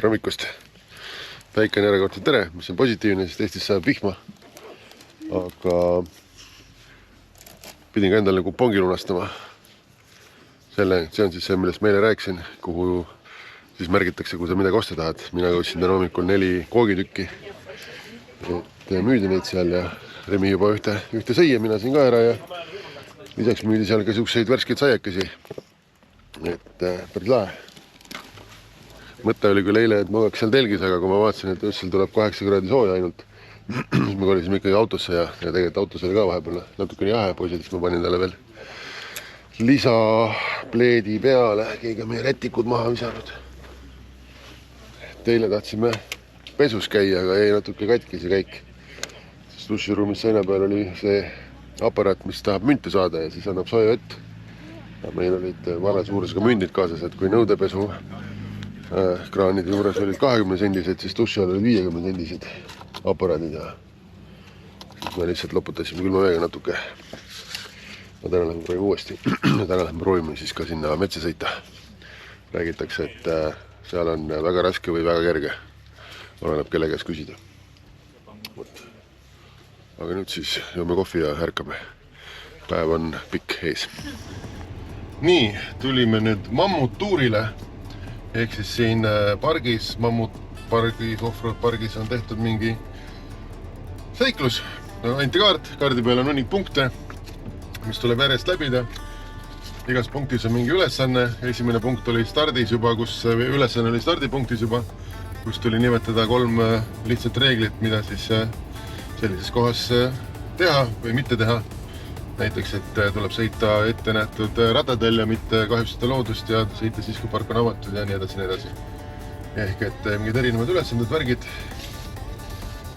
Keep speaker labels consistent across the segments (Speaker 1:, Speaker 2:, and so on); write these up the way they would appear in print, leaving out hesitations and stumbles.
Speaker 1: tere hommikust. Päike on järjekordselt tere, mis on positiivne, sest Eestis sajab vihma. Aga pidin ka endale kupongi lunastama. See on siis see, millest meile rääkisin, kuhu siis märgitakse, kui sa midagi osta tahad. Mina ostsin täna hommikul 4 koogitükki, et müüdi neid seal ja Remi juba ühte sõi ja mina siin ka ära ja lisaks müüdi seal ka siukseid värskeid saiakesi. Et päris lahe. Mõte oli küll eile, et magaks seal telgis, aga kui ma vaatasin, et öösel tuleb 8 kraadi sooja ainult, siis me kolisime ikkagi autosse ja tegelikult autos oli ka vahepeal natukene jahe poisid, siis ma panin talle veel lisapleedi peale, keegi on meie rätikud maha visanud. Teile tahtsime pesus käia, aga jäi natuke katki see käik. Siis duširuumis seina peal oli see aparaat, mis tahab münte saada ja siis annab sooja vett. Meil olid vale suurusega mündid kaasas, et kui nõudepesu kraanide juures olid 20 sendised, siis duši all olid 50 sendised aparaadid ja siis me lihtsalt loputasime külma veega natuke. Ma täna lähen proovime uuesti. Täna lähen proovime siis ka sinna metsa sõita. Räägitakse, et seal on väga raske või väga kerge. Oleneb kelle käest küsida. Aga nüüd siis joome kohvi ja ärkame. Päev on pikk ees. Nii, tulime nüüd mammuttuurile. Ehk siis siin pargis, mammutpargis, offroad pargis on tehtud mingi seiklus. Anti kaardi peal on hunnik punkte, mis tuleb järjest läbida. Igas punktis on mingi ülesanne. Esimene punkt oli stardis juba, ülesanne oli stardipunktis juba, kus tuli nimetada 3 lihtsat reeglit, mida siis sellises kohas teha või mitte teha. Näiteks, et tuleb sõita ette nähtud radadel ja mitte kahjustada loodust ja sõita siis, kui park on avatud ja nii edasi, nii edasi. Ehk, et mingid erinevad ülesanded, värgid.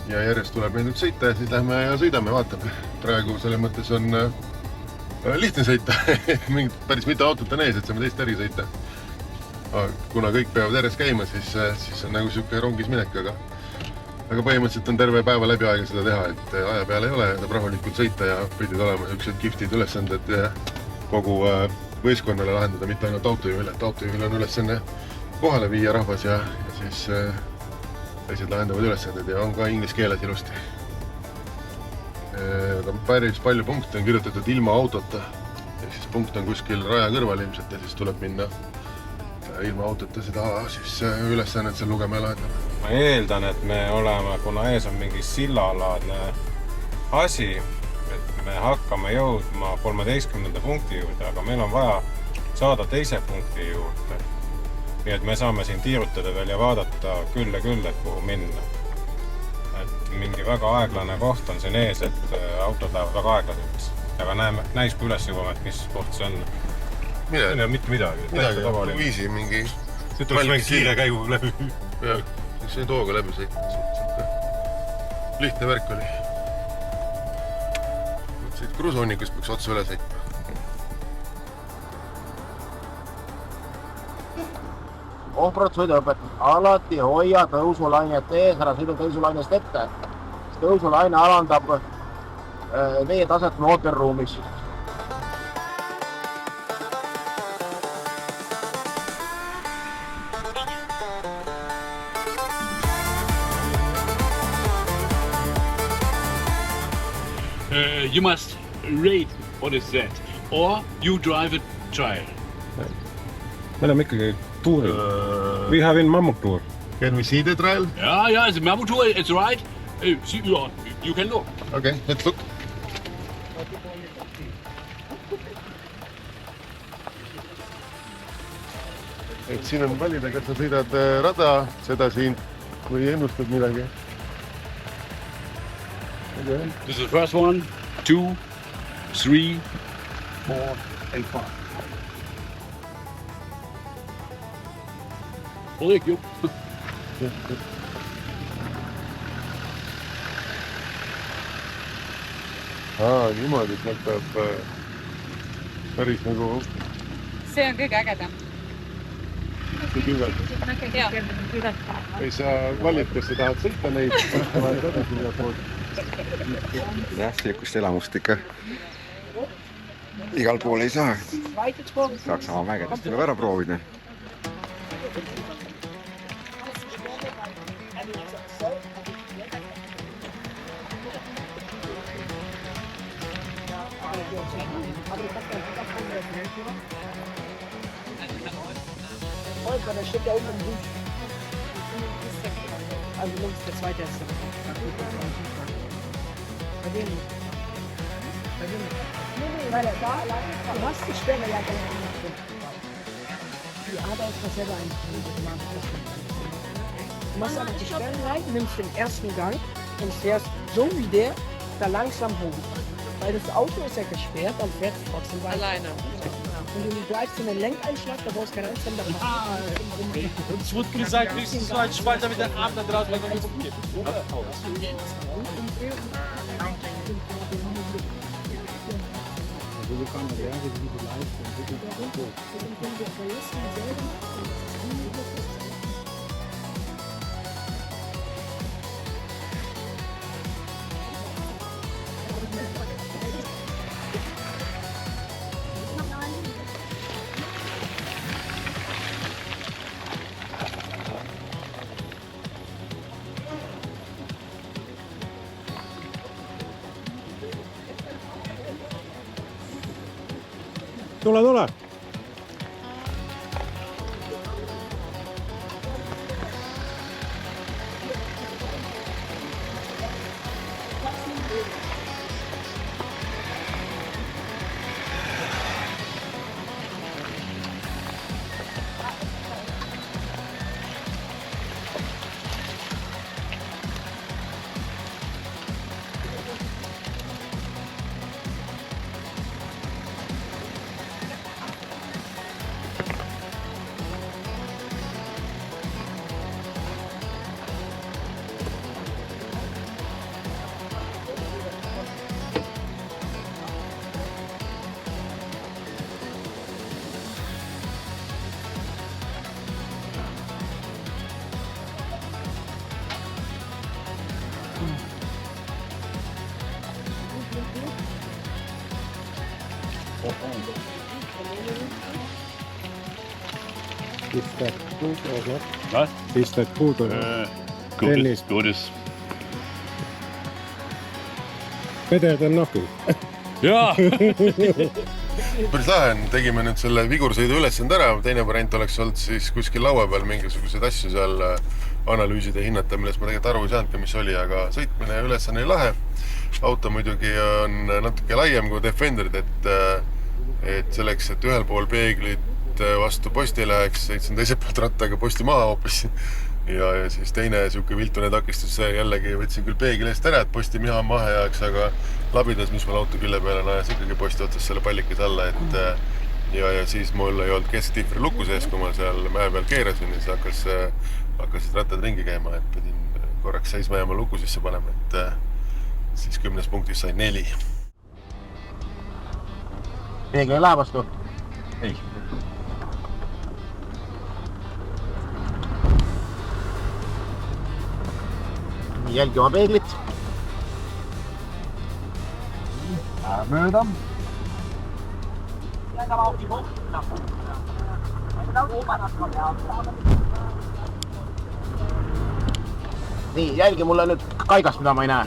Speaker 1: Ja järjest tuleb meil nüüd sõita ja siis lähme ja sõidame, vaatame. Praegu selle mõttes on lihtne sõita. Päris mitte autot on ees, et saame teist äri sõita. Kuna kõik peavad järjest käima, siis on nagu siuke rongis minek, aga põhimõtteliselt on terve päeva läbi aega seda teha, et aja peal ei ole, saab rahulikult sõita ja pidid olema siuksed kiftid ülesanded kogu võistkonnale lahendada, mitte ainult autojuhile. Autojuhil on ülesanne kohale viia rahvas ja siis teised lahendavad ülesanded ja on ka inglise keeles ilusti. Päris palju punkte on kirjutatud ilma autota, ehk siis punkt on kuskil raja kõrval ilmselt ja siis tuleb minna ilma autota seda siis ülesannet seal lugema ja lahendama.
Speaker 2: Ma eeldan, et me oleme, kuna ees on mingi sillalaadne asi, et me hakkame jõudma 13. punkti juurde, aga meil on vaja saada teise punkti juurde. Nii et me saame siin tiirutada veel ja vaadata küll, et kuhu minna. Et mingi väga aeglane koht on siin ees, et autod lähevad väga aeglaseks. Aga näis kui üles jõuame, et mis koht see on. Mitte midagi.
Speaker 1: Midagi, viisi mingi...
Speaker 2: Siit oleks mingi kiire käigu läbi.
Speaker 1: Jah, see tooga läbi sõitma. Lihtne värk oli. Siit kruushunnikust peaks otsa üle sõitma.
Speaker 3: Offroad sõiduõpet. Alati hoia tõusulainet ees, ära sõidu tõusulainest ette. Tõusulaine alandab veetaset mootorruumis.
Speaker 4: You must rate what is that, or you drive a trial.
Speaker 2: Me oleme ikkagi tuuril. We have in Mammut tour.
Speaker 1: Can we see the trial?
Speaker 4: Yeah, the Mammut tour, it's right. You can look.
Speaker 1: Okay, let's look. Et siin on valida, kas sa sõidad rada, seda siin või ennustad midagi. Okay.
Speaker 4: This is the first one, 2, 3, 4 and 5. Ulrik, jo.
Speaker 1: Niimoodi, et nad peab päris nagu...
Speaker 5: See on kõige ägedam.
Speaker 1: See küllalt. Ei sa valid, kas sa tahad sõita neid,
Speaker 6: jah, siukust elamust ikka igal pool ei saa. Saksamaa mägedest tuleb ära proovida.
Speaker 7: weil da steht ja unten im Buch. Also links der zweite ist. Bei dem nicht. Bei dem nicht. Nee, weil er da alleine ist. Du hast die Stelle ja gar nicht drin. Die Arbeit ist selber eigentlich. Du machst aber die Stellen rein, nimmst den ersten Gang und fährst so wie der da langsam hoch. Weil das Auto ist ja gesperrt, dann fährt es trotzdem weiter. Alleine. Und du bleibst in den Lenkeinschlag, da brauchst du keine Angst haben.
Speaker 8: Und es wurde gesagt, höchstens so ein Spalter mit den Armen da draußen, weil man nicht umgeht.
Speaker 2: Tule!
Speaker 9: Ist das gut oder?
Speaker 2: Was?
Speaker 9: Ist das gut oder? Tennis.
Speaker 4: Gutes.
Speaker 9: Better than nothing.
Speaker 4: Jaa!
Speaker 1: Päris lahe on, tegime nüüd selle vigursõidu ülesande ära, teine variant oleks olnud siis kuskil laua peal mingisuguseid asju seal analüüsida ja hinnata, millest ma tegelikult aru ei saanud, mis oli, aga sõitmine ja ülesanne oli lahe. Auto muidugi on natuke laiem kui Defenderid, et selleks, et ühel pool peeglid vastu posti läheks, sõitsin teiselt poolt rattaga posti maha hoopis. Ja siis teine siuke viltune takistus jällegi võtsin küll peegli eest ära, et posti miha maha jääks, aga labidas, mis mul auto külle peale najas ikkagi posti otsas selle pallikis alla, et ja siis mul ei olnud kesktihvri luku sees, kui ma seal mäe peal keerasin ja siis hakkasid rattad ringi käima, et pidin korraks seisma jääma luku sisse panema, et siis 10 punktis sain 4.
Speaker 3: Peegli ei lähe vastu?
Speaker 1: Ei.
Speaker 3: Jälgi oma peeglit.
Speaker 6: Mööda.
Speaker 3: Nii, jälgi mulle nüüd kaigast, mida ma ei näe.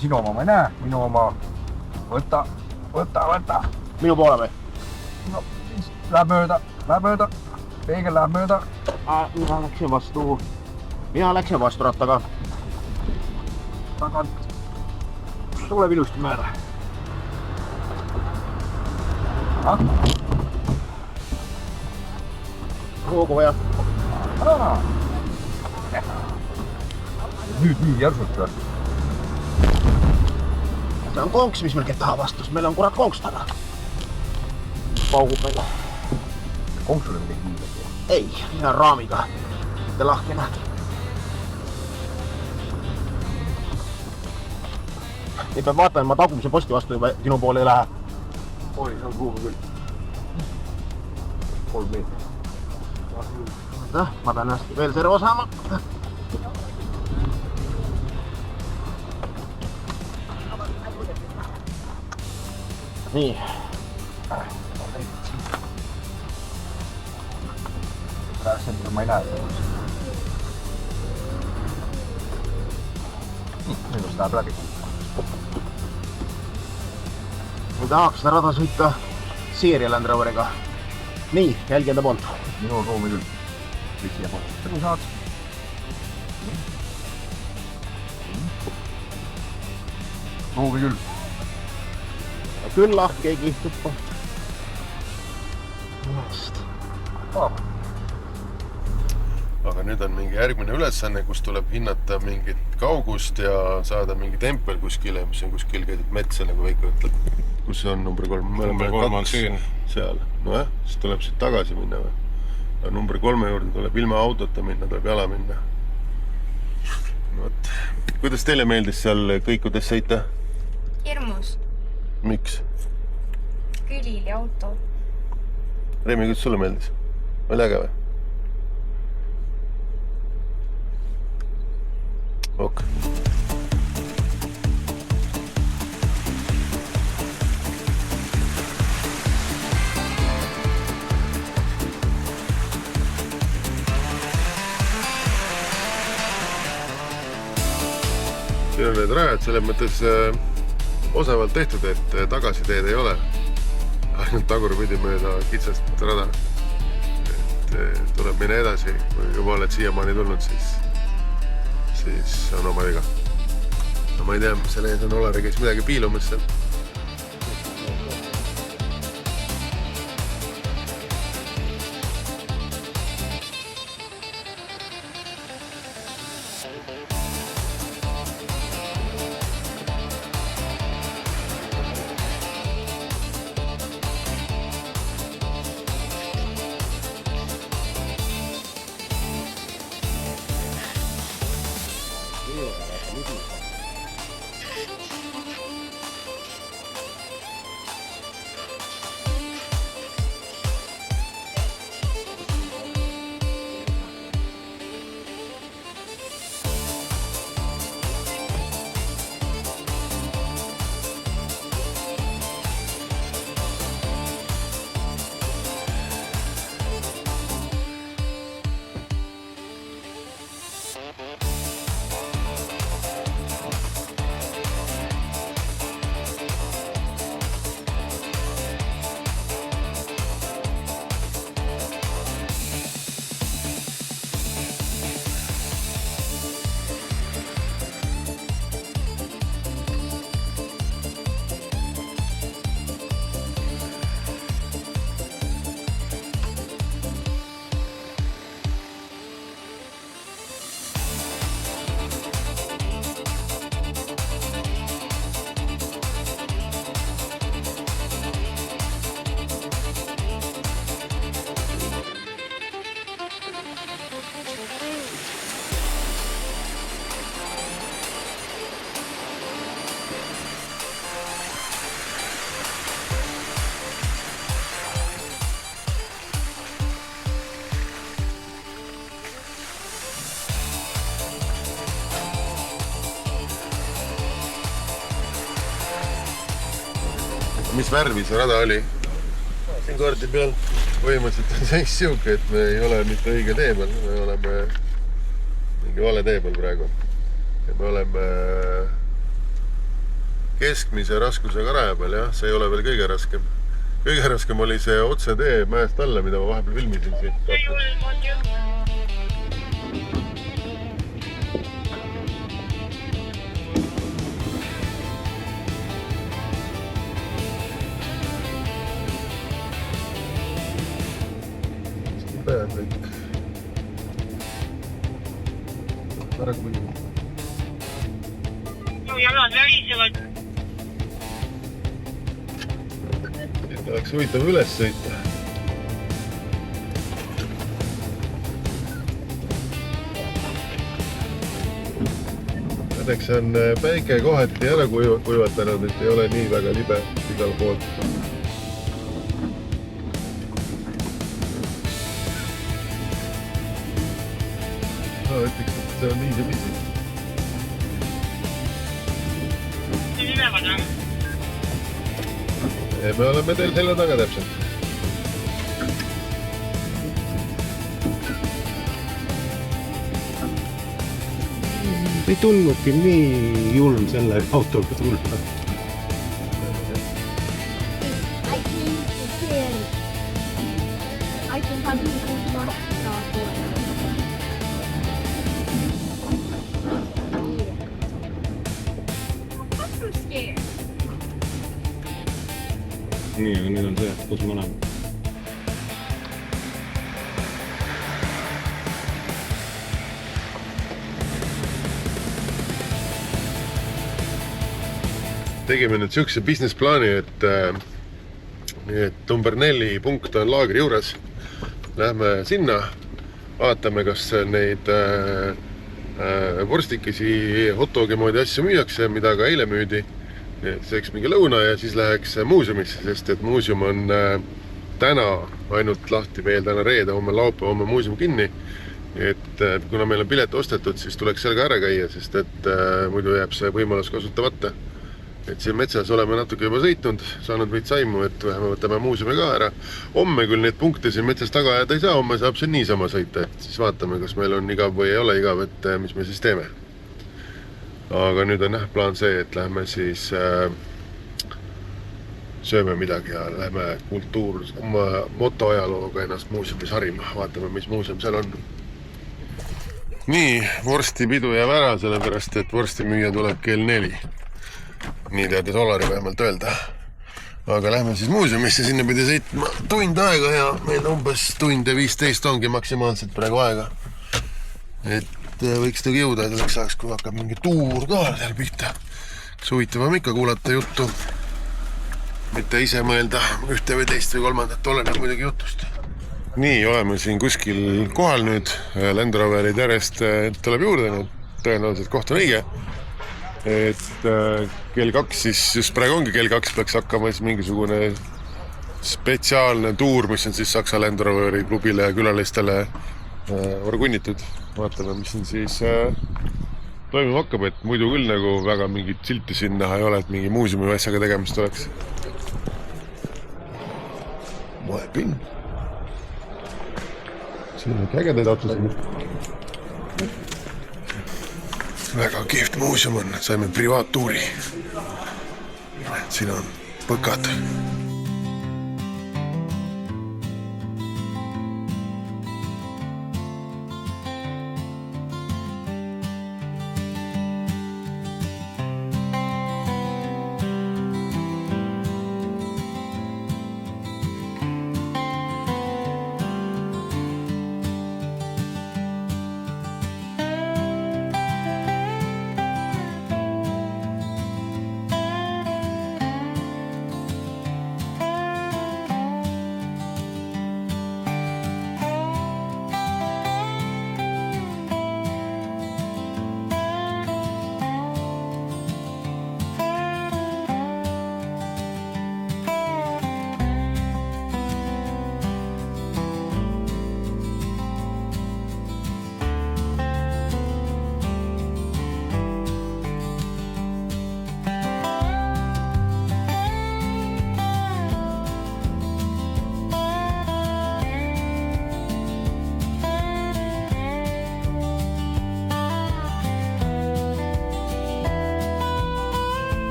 Speaker 6: Sinu oma ma ei näe, minu oma võta.
Speaker 3: Minu poole või?
Speaker 6: No, siis läheb mööda. Peegel läheb mööda.
Speaker 3: Mina läksin vastu rattaga.
Speaker 6: Tagant. Tuleb ilusti mööda.
Speaker 3: Hoogu vaja.
Speaker 6: Nüüd nii järsult või?
Speaker 3: See on konks, mis meil ketaha vastus. Meil on kurat konks taga. Paugub meil.
Speaker 6: Konksul on midagi hiilet?
Speaker 3: Ei, ihan raamiga. Mitte lahkena. Nüüd peab vaatama, ma tagumise posti vastu juba sinu poole ei lähe.
Speaker 6: Oi, see on kuhugi küll. 3 meetrit.
Speaker 3: Ma pean ennast veel servo saama. Nii.
Speaker 6: Praegu seda ma ei näe. Minust läheb läbi.
Speaker 3: Ma tahaks rada sõita Seeria Land Roveriga. Nii, jälgi enda poolt.
Speaker 6: Minul ruumi küll.
Speaker 3: siia poole.
Speaker 6: Kui saad. Proovi küll.
Speaker 3: Küll keegi istub pa.
Speaker 1: Aga nüüd on mingi järgmine ülesanne, kus tuleb hinnata mingit kaugust ja saada mingi tempel kuskile, mis on kuskil keset metsa, nagu Veiko ütleb. Kus on number 3?
Speaker 2: Number 3 on siin.
Speaker 1: Seal. No jah, siis tuleb siit tagasi minna või? Number 3 juurde tuleb ilma autota minna, tuleb jala minna. Võt. Kuidas teile meeldis seal kõikudes sõita?
Speaker 10: Hirmus.
Speaker 1: Miks?
Speaker 10: Külil ja auto.
Speaker 1: Reimi, kuidas sulle meeldis? Oli äge või? Ok. Siin on need rajad selles mõttes osavalt tehtud, et tagasiteed ei ole. Ainult tagurpidi mööda kitsast rada. Et tuleb minna edasi. Kui juba oled siiamaani tulnud, siis on oma viga. No ma ei tea, mis seal ees on, Olari käis midagi piilumas seal. Mis värvi see rada oli? Siin kaardi peal põhimõtteliselt on seis siuke, et me ei ole mitte õige tee peal, me oleme mingi vale tee peal praegu. Ja me oleme keskmise raskusega raja peal, jah, see ei ole veel kõige raskem. Kõige raskem oli see otse tee mäest alla, mida ma vahepeal filmisin siin. Ära kui...
Speaker 10: No jalad värisevad.
Speaker 1: Et oleks huvitav üles sõita. Õnneks on päike kohati ära kuivatanud, et ei ole nii väga libe igal poolt. Ütleks, et see on easy.
Speaker 10: See ülevad on?
Speaker 1: Me oleme teil selja taga täpselt.
Speaker 9: Ei tundnudki nii julm selle autoga tulla.
Speaker 7: I think
Speaker 2: nii, aga nüüd on see, kus me oleme.
Speaker 1: Tegime nüüd siukse business plaani, et number 4 punkt on laagri juures. Lähme sinna, vaatame, kas neid vorstikesi hotdogi moodi asju müüakse, mida ka eile müüdi. Seeks mingi lõuna ja siis läheks muuseumisse, sest et muuseum on täna ainult lahti veel täna reede, homme laupäeva, homme muuseum kinni. Et kuna meil on pilet ostetud, siis tuleks seal ka ära käia, sest et muidu jääb see võimalus kasutamata. Et siin metsas oleme natuke juba sõitnud, saanud meid saimu, et vähemalt võtame muuseumi ka ära. Homme küll neid punkte siin metsas taga ajada ei saa, homme saab siin niisama sõita, et siis vaatame, kas meil on igav või ei ole igav, et mis me siis teeme. Aga nüüd on plaan see, et lähme siis sööme midagi ja lähme oma motoajalooga ennast muuseumis harima. Vaatame, mis muuseum seal on. Nii, vorstipidu jääb ära, sellepärast, et vorstimüüja tuleb kell 4. Nii teada Solari vähemalt öelda. Aga lähme siis muuseumisse, sinna pidi sõitma tund aega ja meil umbes tund ja 15 ongi maksimaalselt praegu aega. Et võiks tõgi jõuda, et oleks saaks, kui hakkab mingi tuur ka seal pihta. Kas huvitavam ikka kuulata juttu. Mitte ise mõelda ühte või teist või kolmandat, oleneb muidugi jutust. Nii, oleme siin kuskil kohal nüüd. Land Roveri terest tuleb juurde, tõenäoliselt koht on õige. Et kell 2 siis, just praegu ongi kell 2 peaks hakkama siis mingisugune spetsiaalne tuur, mis on siis Saksa Land Roveri klubile ja külalistele orgunnitud. Vaatame, mis siin siis toimuma hakkab, et muidu küll nagu väga mingit silti siin näha ei ole, et mingi muuseumi või asjaga tegemist oleks. Moepin. Siin on ägedaid autosid. Väga kihvt muuseum on, saime privaattuuri. Siin on põkad.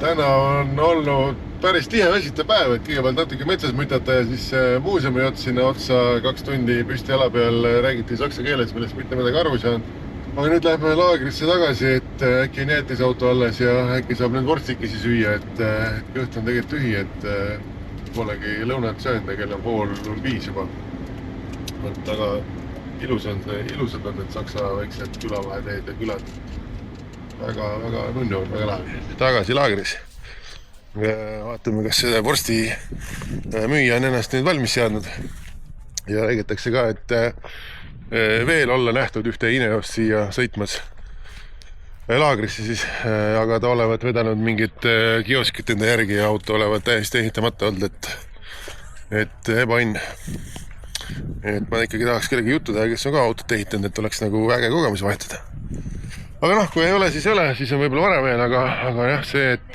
Speaker 1: täna on olnud päris tihe väsitav päev, et kõigepealt natuke metsas mütata ja siis muuseumi jutt sinna otsa 2 tundi püsti jala peal räägiti saksa keeles, millest mitte midagi aru ei saanud. Aga nüüd lähme laagrisse tagasi, et äkki on jäätisauto alles ja äkki saab nüüd vorstikesi süüa, et kõht on tegelikult tühi, et polegi lõunat söönud ja kell on 4:30 juba. Aga ilusad on need saksa väiksed külavaheteed ja külad. Väga nunnu on, väga lahe. Tagasi laagris. Vaatame, kas seda vorsti müüja on ennast nüüd valmis seadnud. Ja räägitakse ka, et veel olla nähtud ühte Ineost siia sõitmas laagrisse siis, aga ta olevat vedanud mingit kioskit enda järgi ja auto olevat täiesti ehitamata olnud, et ebaõnn. Et ma ikkagi tahaks kellegi juttu teha, kes on ka autot ehitanud, et oleks nagu äge kogemus vahetada. Aga kui ei ole, siis on võib-olla varem veel, aga jah, see, et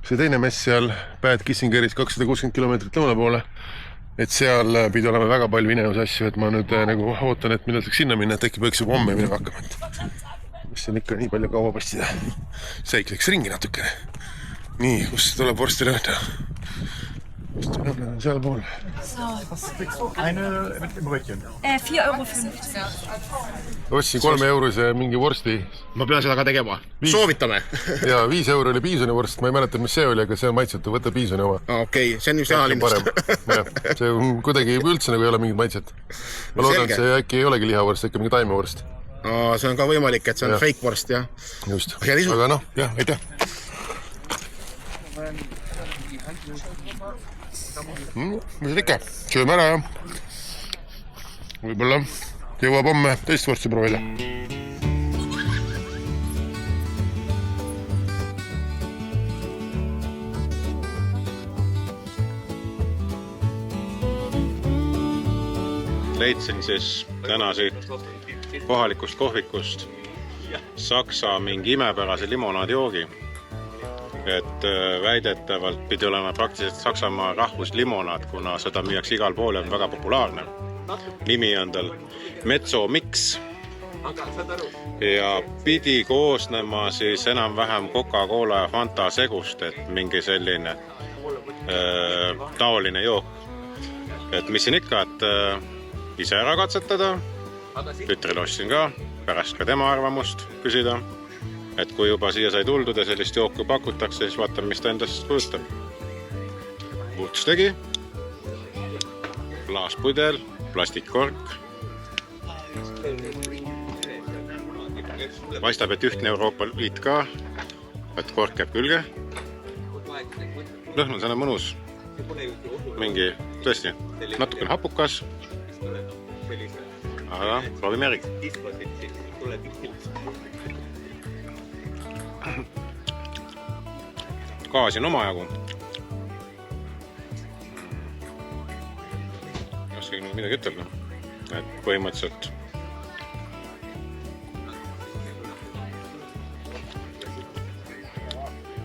Speaker 1: see teine mess seal Bad Kissingeris 260 kilomeetrit lõuna poole, et seal pidi olema väga palju Ineos asju, et ma nüüd nagu ootan, et millal saaks sinna minna, et äkki võiks juba homme minema hakkama. Mis on ikka nii palju kaua pastida. Säikleks ringi natukene. Nii, kus tuleb vorsti lõhna? Seal pool.
Speaker 7: 4,50 €.
Speaker 1: Ostsin 3 eurose mingi vorsti.
Speaker 3: Ma pean seda ka tegema. Soovitame.
Speaker 1: Ja 5 € oli piisoni vorst, ma ei mäleta, mis see oli, aga see on maitsetu, võta piisoni oma.
Speaker 3: Okei, see on just jahalindust.
Speaker 1: See on kuidagi üldse nagu ei ole mingit maitset. Ma loodan, et see äkki ei olegi lihavorst, äkki mingi taimevorst.
Speaker 3: See on ka võimalik, et see on fake vorst, jah.
Speaker 1: Just, aga jah, aitäh. Mis ikka, sööme ära ja võib-olla jõuab homme teist vorsti proovida.
Speaker 2: Leidsin siis täna siit kohalikust kohvikust Saksa mingi imepärase limonaadjoogi. Et väidetavalt pidi olema praktiliselt Saksamaa rahvuslimonaad, kuna seda müüakse igal pool ja on väga populaarne. Nimi on tal Mezzo Mix ja pidi koosnema siis enam-vähem Coca-Cola ja Fanta segust, et mingi selline taoline jook. Et mis siin ikka, et ise ära katsetada, tütril ostsin ka, pärast ka tema arvamust küsida. Et kui juba siia sai tuldud ja sellist jooku pakutakse, siis vaatame, mis ta endast kujutab. Vuts tegi, klaaspudel, plastikkork. Paistab, et ühtne Euroopa Liit ka, et kork jääb külge. Lõhn on selle mõnus. Mingi, tõesti, natukene hapukas. Aga proovime järgi. Gaasi on omajagu. Ei oskagi midagi ütelda. Et põhimõtteliselt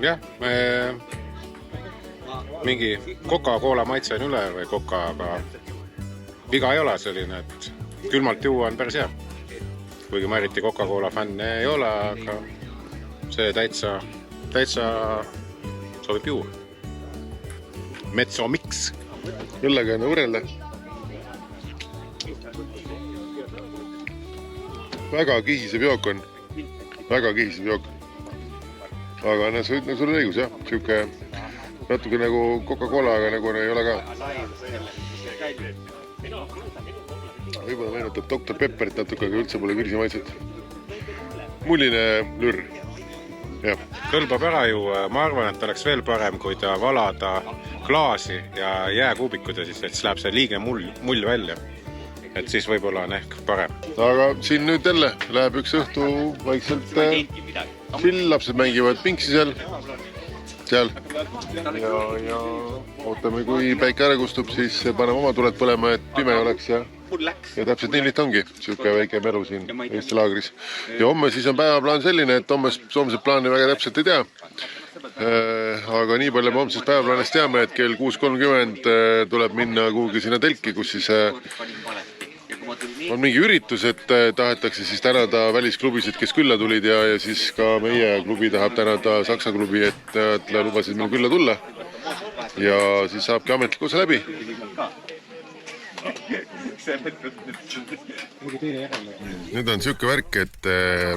Speaker 2: jah, mingi Coca-Cola maitse on üle või Coca, aga viga ei ole selline, et külmalt juua on päris hea. Kuigi ma eriti Coca-Cola fänn ei ole, aga see täitsa sobib juua. Mezzo Mix.
Speaker 1: Õllega on võrrelda. Väga kihisev jook on. Väga kihisev jook. Aga sul on õigus, jah. Siuke natuke nagu Coca-Cola, aga nagu ei ole ka. Võib-olla meenutab Dr. Pepperit natuke, aga üldse pole kirsi maitset. Mulline lürr.
Speaker 2: Kõlbab ära ju, ma arvan, et oleks veel parem, kui ta valada klaasi ja jääkuubikud ja siis läheb see liige mull välja. Et siis võib-olla on ehk parem.
Speaker 1: Aga siin nüüd jälle läheb üks õhtu vaikselt sill, lapsed mängivad pinksi seal. Ja ootame, kui päike ära kustub, siis paneme oma tuled põlema, et pime oleks ja täpselt nii liht ongi, siuke väike melu siin Eesti laagris. Ja homme siis on päevaplaan selline, et homset plaani väga täpselt ei tea. Aga nii palju me homsest päevaplaanist teame, et kell 6:30 tuleb minna kuhugi sinna telki, kus siis on mingi üritus, et tahetakse siis tänada välisklubisid, kes külla tulid ja siis ka meie klubi tahab tänada Saksa klubi, et nad lubasid meil külla tulla. Ja siis saabki ametlik osa läbi. Nüüd on siuke värk, et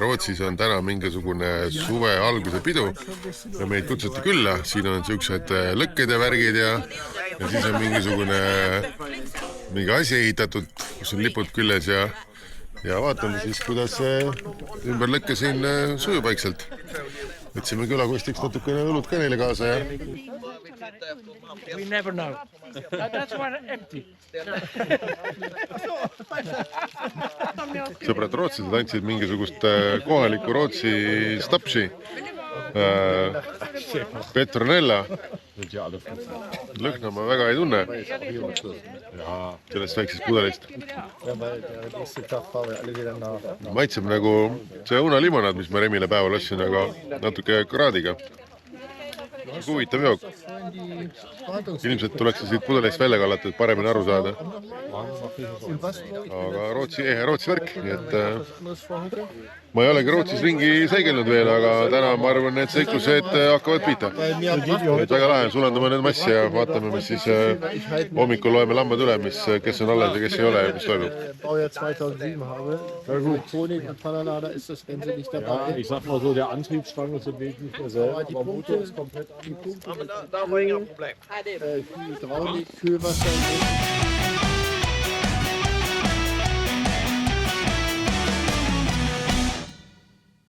Speaker 1: Rootsis on täna mingisugune suve alguse pidu ja meid kutsuti külla. Siin on siuksed lõkked ja värgid ja siis on mingi asi ehitatud, kus on lipud küljes ja vaatame siis, kuidas ümber lõkke siin sujub vaikselt. Võtsime külakustiks natukene õlut ka neile kaasa ja...
Speaker 8: We never know. That's one empty.
Speaker 1: Sõbrad rootslased andsid mingisugust kohalikku Rootsi stapsi. Petronella. Lõhna ma väga ei tunne. Sellest väiksest pudelist. Maitseb nagu see õunalimonaad, mis ma Remile päeval ostsin, aga natuke kraadiga. Huvitav jook. Ilmselt tuleks siit pudelist välja kallata, et paremini aru saada. Aga Rootsi värk, nii et ma ei olegi Rootsis ringi seigelnud veel, aga täna ma arvan, et seiklused hakkavad pihta. Väga lahe, sulandame need massi ja vaatame, mis siis hommikul loeme lambad üle, kes on alles ja kes ei ole ja mis toimub.
Speaker 6: Baujahr 2007 habe. Elektronik und Panalader ist das Ganze nicht dabei. Ja, ich sag mal so, der Antriebsstrang ist wesentlich derselbe, aber Motor ist komplett angeguckt.
Speaker 3: Da war kein Problem.
Speaker 6: Hydraulik, Kühlwasser.